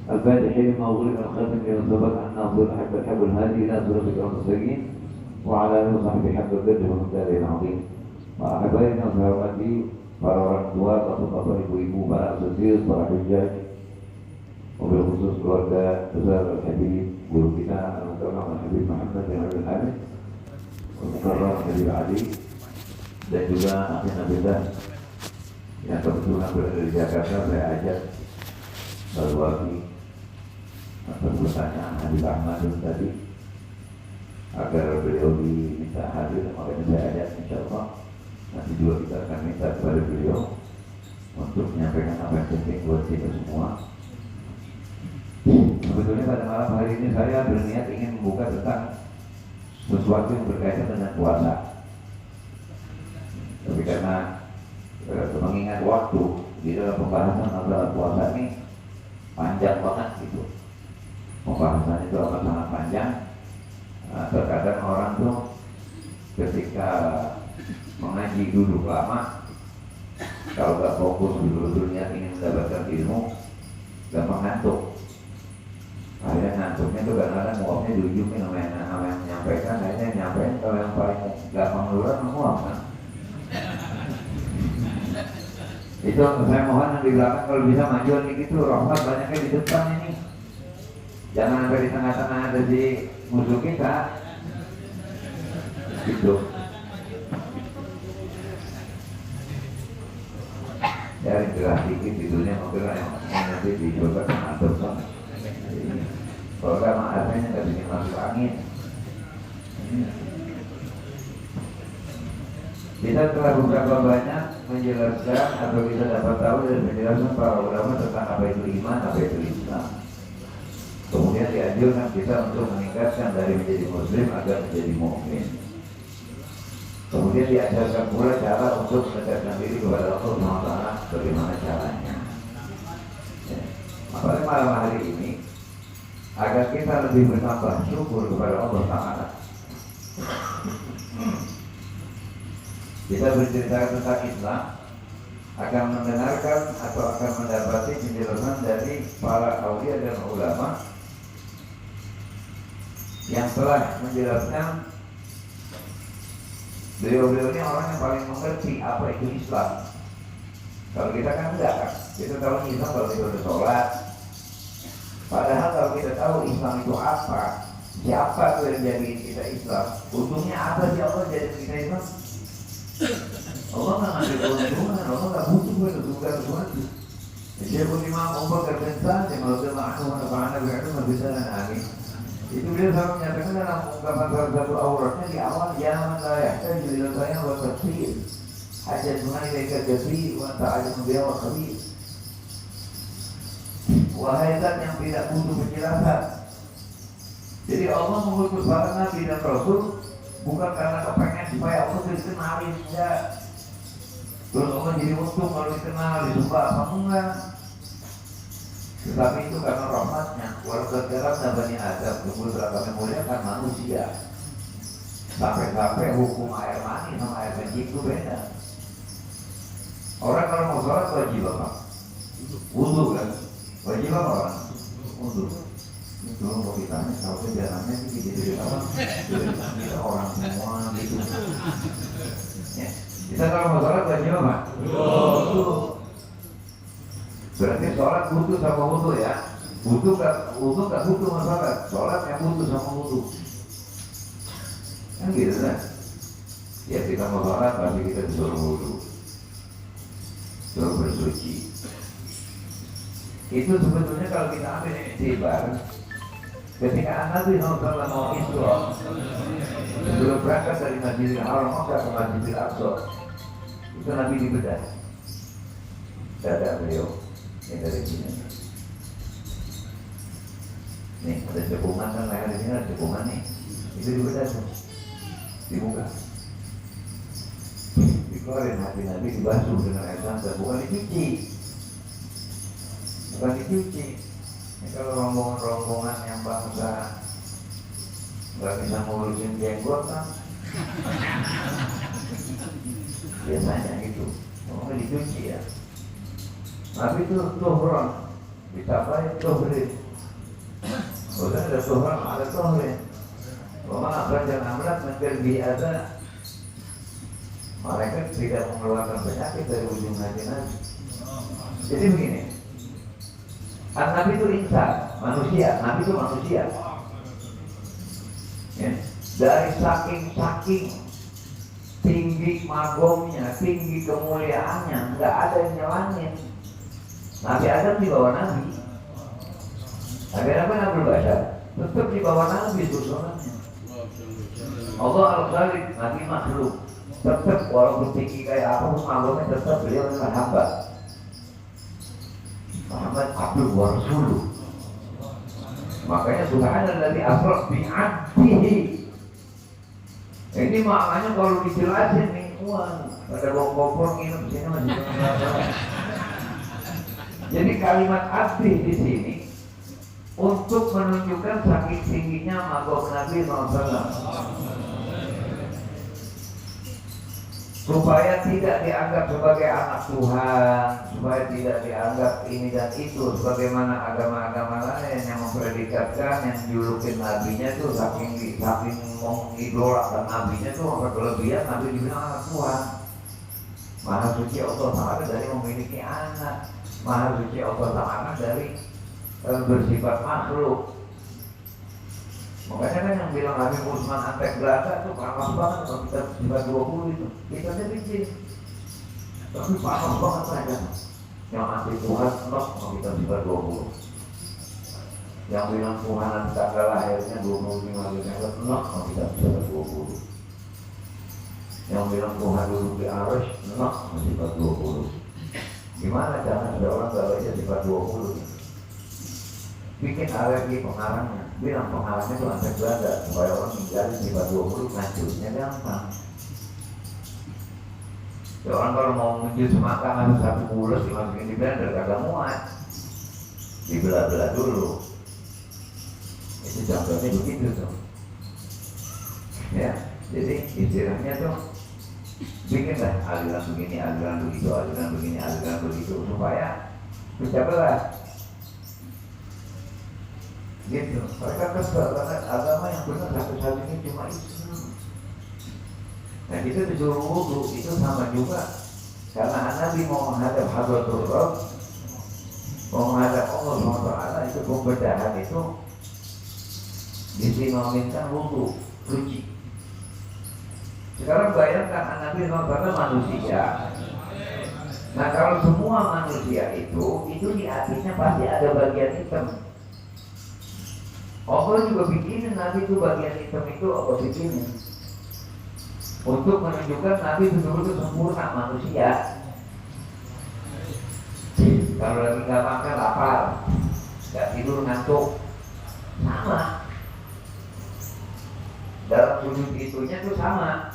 الفاتح لما أغلق الخاتم لمن سبق أن أفضل حب الهادي إلى صراطك المستقيم وعلى آله وصحبه حق القدر والمقدار العظيم. Akhirnya saya hormati para orang tua, bapak-bapak, ibu-ibu, para asosiat, para hujjah, mobil khusus keluarga besar Habib guru kita Al-Mukarram Habib Muhammad bin Abdul Hamid, Al-Mukarram Habib Ali, dan juga akhir Nabilah yang kebetulan berada di Jakarta. Saya ajak baru lagi atas pertanyaan Habib Ahmad tadi agar beliau diminta hadir, makanya saya ajak insyaallah. Nanti juga kita akan minta kepada beliau untuk menyampaikan apa yang penting buat kita semua. Sebetulnya pada malam hari ini saya berniat ingin membuka tentang sesuatu yang berkaitan dengan puasa. Tapi karena mengingat waktu di dalam pembahasan masalah puasa ini panjang banget gitu. Pembahasan itu akan sangat panjang. Terkadang orang tuh ketika mengaji duduk lama, kalau gak fokus dulu niat ingin mendapatkan ilmu, gampang ngantuk. Akhirnya ngantuknya tuh kadang-kadang nguapnya di ujungnya sama yang menyampaikan, akhirnya nyampein kalau yang paling gampang duluan menguap kan. Itu saya mohon yang di belakang kalau bisa majuan gitu, rahmat banyaknya di depan ini. Jangan sampai di tengah-tengah ada di musuh kita. Gitu. Ya gerak dikit tidurnya mungkin yang nanti dicoba mengatur kan. Kalau gak maafnya nggak bisa masuk angin. Kita telah beberapa banyak menjelaskan atau kita dapat tahu dari penjelasan para ulama tentang apa itu iman, apa itu Islam. Kemudian dianjurkan kita untuk meningkatkan dari menjadi muslim agar menjadi mukmin. Kemudian diajarkan pula cara untuk mendekatkan diri kepada Allah SWT, bagaimana caranya. Ya. Apalagi malam hari ini agar kita lebih bertambah syukur kepada Allah SWT. Kita bercerita tentang Islam akan mendengarkan atau akan mendapati penjelasan dari para aulia dan ulama yang telah menjelaskan. Beliau-beliau ini orang yang paling mengerti apa itu Islam. Kalau kita kan enggak kan, kita tahu Islam kalau kita udah sholat. Padahal kalau kita tahu Islam itu apa, siapa tuh yang jadi kita Islam, untungnya apa sih Allah jadi kita Islam? Allah nggak ngambil keuntungan, Allah nggak butuh bukan sesuatu. Jadi aku Imam Umar berpensan, yang kalau dia mahu anak-anak berarti masih sana amin. Itu dia selalu menyatakan dalam ungkapan salah satu auratnya di awal, jangan layak saya jadi saya buat tafsir. Hajat mengenai mereka jadi wanita aja membiawa khabir. Wahai zat yang tidak butuh penjelasan. Jadi Allah mengutus para nabi dan rasul bukan karena kepengen supaya Allah dikenalin, enggak. Terus Allah jadi untung kalau dikenal, disembah apa enggak. Tetapi itu karena rahmatnya. Walau tergerak Bani Adam, tunggu kami muliakan manusia. Sampai-sampai hukum air mani sama air kencing itu beda. Orang kalau mau sholat wajib apa? Wudu kan? Wajib apa orang? Wudu. Itu mau ditanya, kalau jalannya sih gitu apa? Kita orang semua gitu. Ya. Kita kalau mau sholat wajib apa? Wudu. Berarti sholat butuh sama wudu ya. Wudu gak butuh masalah. Sholat yang butuh sama wudu. Kan gitu kan? Ya kita mau sholat pasti kita disuruh wudu, disuruh bersuci. Itu sebetulnya kalau kita ambil iktibar, ketika Nabi SAW mau Isra, sebelum berangkat dari Masjidil Haram ke Masjidil Aqsa, itu Nabi dibedah dada beliau. Ini dari sini. Nih ada cekungan kan, leher di sini ada cekungan nih. Itu dibedah tuh, dibuka, dikeluarin hati Nabi, dibasuh dengan air santan, bukan dicuci. Ini kalau rombongan yang bangsa nggak bisa ngurusin jenggot kan, biasanya gitu, mau dicuci ya. Tapi itu tuhron, ditambahin tohrin. Udah ada tohran, ada tohrin. Wama akhrajan amrat min qalbi adza. Malaikat tidak mengeluarkan penyakit dari ujung hati Nabi. Jadi begini, Nabi itu insan, manusia. Nabi itu manusia. Ya. Dari saking tinggi magomnya, tinggi kemuliaannya, nggak ada yang nyelangin. Nabi Adam di bawah Nabi. Nabi Adam kan Abdul Bashar, tetap di bawah Nabi susunannya. Allah al-Khaliq, Nabi makhluk. Tetap walaupun tinggi kayak apa pun magomnya, tetap beliau adalah hamba. Muhammad Abdul wa Rasuluh. Makanya subhanalladzi asra bi 'abdihi. Ini maknanya kalau dijelasin nih, wah, ada kompor nginep di sini masih. Jadi kalimat abdi di sini untuk menunjukkan saking tingginya magom Nabi SAW, supaya tidak dianggap sebagai anak Tuhan, supaya tidak dianggap ini dan itu, sebagaimana agama-agama lain yang mempredikatkan, yang julukin nabinya tuh saking mengidolakan nabinya tuh sampai berlebihan, nabi dibilang anak Tuhan. Maha suci Allah Ta'ala dari memiliki anak, maha suci Allah Ta'ala dari bersifat makhluk. Makanya kan yang bilang Habib Usman Antek Belanda tuh panas banget kalau kita sifat 20 itu. Kita aja bikin. Tapi panas banget aja. Yang anti Tuhan nok kalau kita sifat 20. Yang bilang Tuhanan tanggal lahirnya 25 Desember nok kalau kita sifat 20. Yang bilang Tuhan duduk di arsh nok kalau sifat 20. Gimana jangan ada orang gak baca sifat 20? Bikin alergi pengarangnya. Bilang pengarangnya itu Antek Belanda supaya orang menjadi sifat 20 ngancurnya gampang. Ya orang kalau mau menjus semangka harus satu bulan dimasukin di blender kagak muat, dibelah-belah dulu. Itu contohnya begitu tuh. Ya, jadi istilahnya tuh bikinlah aliran begini, aliran begitu, aliran begini, aliran begitu supaya bisa belah. Gitu, mereka kesal karena agama yang benar satu-satunya cuma Islam. Nah kita disuruh wudhu itu sama juga, karena Nabi mau menghadap Hadratul Rabb, mau menghadap Allah SWT, itu pembedahan itu disinominkan wudhu, suci. Sekarang bayangkan Nabi SAW manusia. Nah kalau semua manusia itu di hatinya pasti ada bagian hitam. Allah juga bikinin Nabi itu bagian hitam itu Allah bikinin untuk menunjukkan Nabi betul-betul sempurna manusia. Kalau lagi nggak makan lapar, nggak tidur ngantuk, sama. Dalam sujud itunya tuh sama.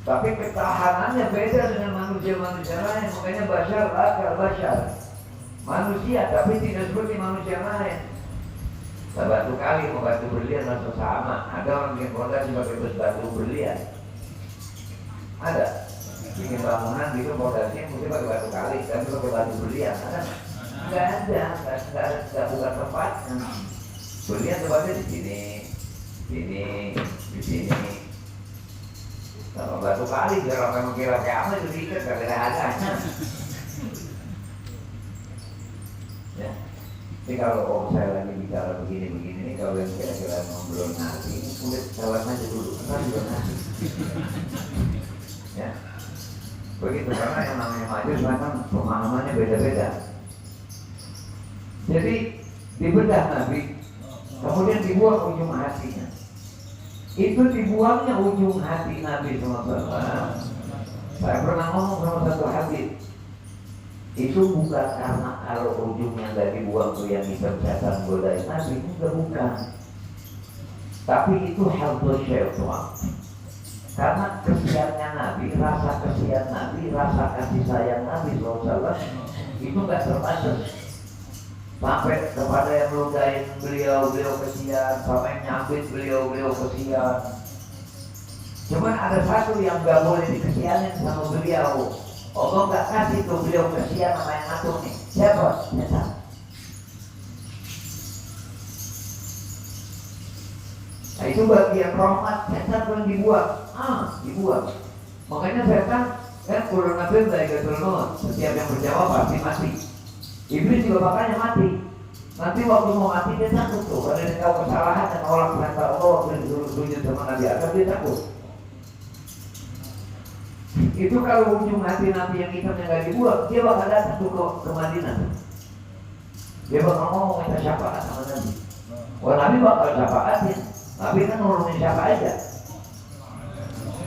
Tapi ketahanannya beda dengan manusia-manusia lain. Makanya bashar akal bashar, manusia tapi tidak seperti manusia lain. Batu kali mau batu berlian langsung sama. Ada orang bikin fondasi pakai batu berlian. Ada. Bikin bangunan gitu fondasinya mesti pakai batu kali, tapi pakai batu berlian. Ada? Nggak ada. Nggak bukan tempatnya. Berlian tempatnya di sini, di sini. Kalau batu kali biar orang mengira kayak apa itu diikat nggak ada. Ya. Ini kalau saya lagi bicara begini-begini, kalau yang kira-kira ngobrol nasi, kulit salam aja dulu, kan juga nasi. Ya, begitu karena yang namanya maju kan pemahamannya beda-beda. Jadi dibedah Nabi, kemudian dibuang ujung hatinya. Itu dibuangnya ujung hati Nabi SAW. Saya pernah ngomong sama satu hadis. Itu bukan karena kalau ujungnya nggak dibuang tuh yang hitam setan godain Nabi, itu bukan. Tapi itu hadus syaitan. Karena kesiannya Nabi, rasa kesian Nabi, rasa kasih sayang Nabi SAW itu nggak terbatas. Sampai kepada yang meludahin beliau kesian, sampai nyambit beliau kesian. Cuman ada satu yang nggak boleh dikesianin sama beliau. Allah nggak kasih tuh, beliau kasihan sama yang ngatur nih. Siapa? Setan. Nah itu bagian rahmat, setan pun dibuang. Dibuang. Makanya setan kan kulun nafil dari keturunan, setiap yang berjawab pasti mati. Iblis juga makanya mati. Nanti waktu mau mati dia takut tuh, karena dia tahu kesalahan dan orang perintah Allah waktu disuruh sujud sama Nabi Adam dia takut. Itu kalau ujung nabi-nabi yang hitamnya nggak dibuang, dia bakal datang tuh ke Madinah. Dia bakal ngomong minta syafaat sama Nabi. Wah Nabi bakal syafaatin, Nabi kan nurunin siapa aja.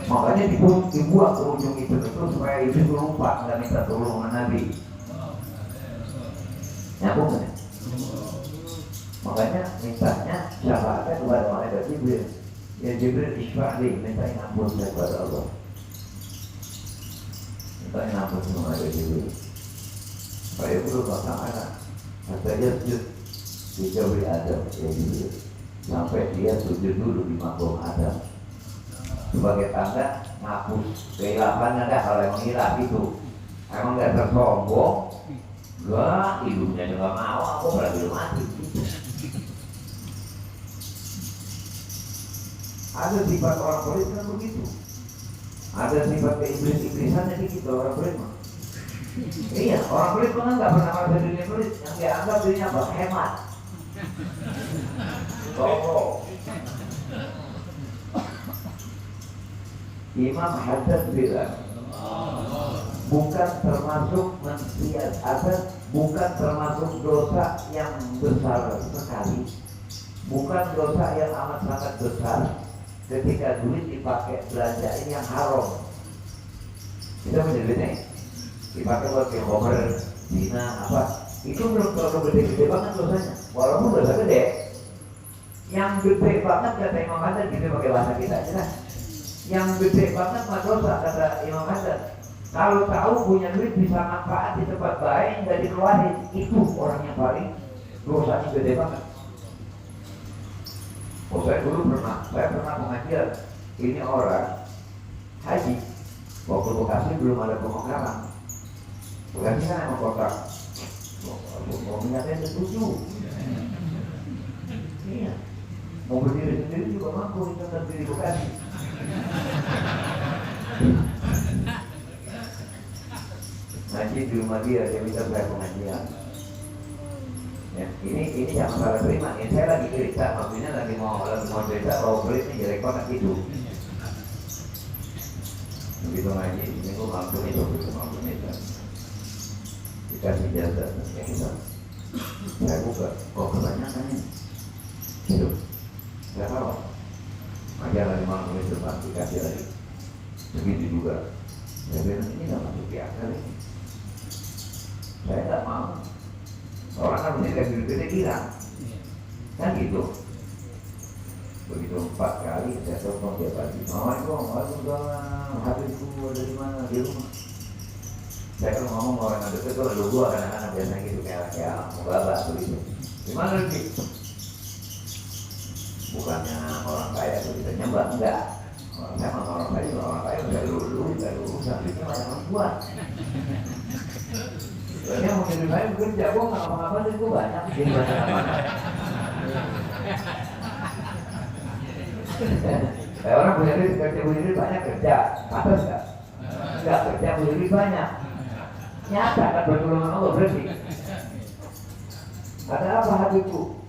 Makanya dibuang ke ujung itu supaya itu lupa nggak minta tolong sama Nabi. Nyambung kan? Makanya mintanya syafaatnya kepada malaikat Jibril. Ya Jibril isfa'li, mintain ampun saya kepada Allah. Mintain ampun sama malaikat Jibril. Supaya perlu ta'ala katanya sujud dijauhi Adam ya Jibril. Sampai dia sujud dulu di makhluk Adam. Sebagai tanda ngapus kehilapan ada kalau yang hilaf itu. Emang gak tersombong. Gak, hidupnya juga mau, aku berarti mati. Ada sifat orang pelit kan begitu. Ada sifat keiblis-iblisannya gitu orang pelit mah. Iya, orang pelit kan nggak pernah merasa dirinya pelit. Yang dia anggap dirinya apa? Hemat. Imam Haddad bilang, bukan termasuk mensiasat, bukan termasuk dosa yang besar sekali, bukan dosa yang amat sangat besar ketika duit dipakai belanjain yang haram. Kita punya duitnya dipakai buat komer, zina, apa? Itu belum terlalu gede-gede banget dosanya. Walaupun dosa gede, yang gede banget kata Imam Haddad, gitu pakai bahasa kita aja lah. Yang gede banget mah dosa kata Imam Haddad. Kalau tahu punya duit bisa manfaat di tempat baik dan dikeluarin, itu orang yang paling dosanya gede banget. Oh saya dulu pernah mengajar ini orang haji waktu Bekasi belum ada pemekaran. Bekasi kan emang kota mau minatnya setuju. Iya, mau berdiri sendiri juga mampu itu berdiri Bekasi. Ngaji di rumah dia minta saya pengajian. Ya, ini yang masalah terima. Ini saya lagi cerita, maksudnya lagi mau cerita bahwa kulit ini jelek banget itu. Begitu ngaji, ini gue mampu itu. Dikasih jasa, kita. Saya buka, kok kebanyakan ini. Hidup, saya tahu. Majalah 50 menit depan dikasih lagi. Begitu juga. Saya bilang ini nggak masuk di akal ini. Saya nggak mau. Orang kan mesti kasih duitnya hilang. Kan gitu. Begitu 4 kali saya telepon dia pagi. Assalamualaikum, waalaikumsalam. Habibku dari mana? Di rumah. Saya kalau ngomong orang yang dekat itu lalu gua kadang-kadang biasanya gitu kayak mubabah begitu. Di mana lagi? Bukannya orang kaya itu bisa nyembah, enggak. Orang kaya udah lulu sampai itu banyak buat. Soalnya mau jadi saya bekerja, gue nggak apa-apa sih, gue banyak jadi banyak apa. Kayak orang punya duit, kerja punya duit banyak kerja, atas nggak? Nggak kerja punya duit banyak. Nyata kan pertolongan Allah berarti. Ada apa hatiku?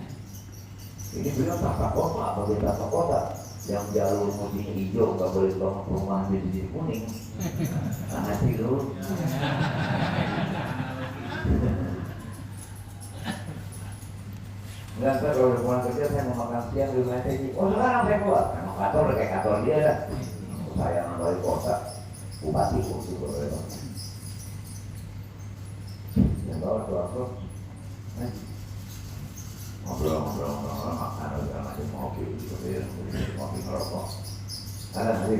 Ini bilang tata kota, bagi tata kota yang jalur mudinya hijau, nggak boleh bangun perumahan di sini kuning. Nah hati lu. Enggak, kalau udah pulang kerja saya mau makan siang di rumah saya. Oh sekarang saya keluar, emang kantor udah kayak kantor dia dah. Saya yang wali kota, bupati waktu itu yang bawa tuh aku ngobrol makan segala macam ngopi ngerokok. Ada hari,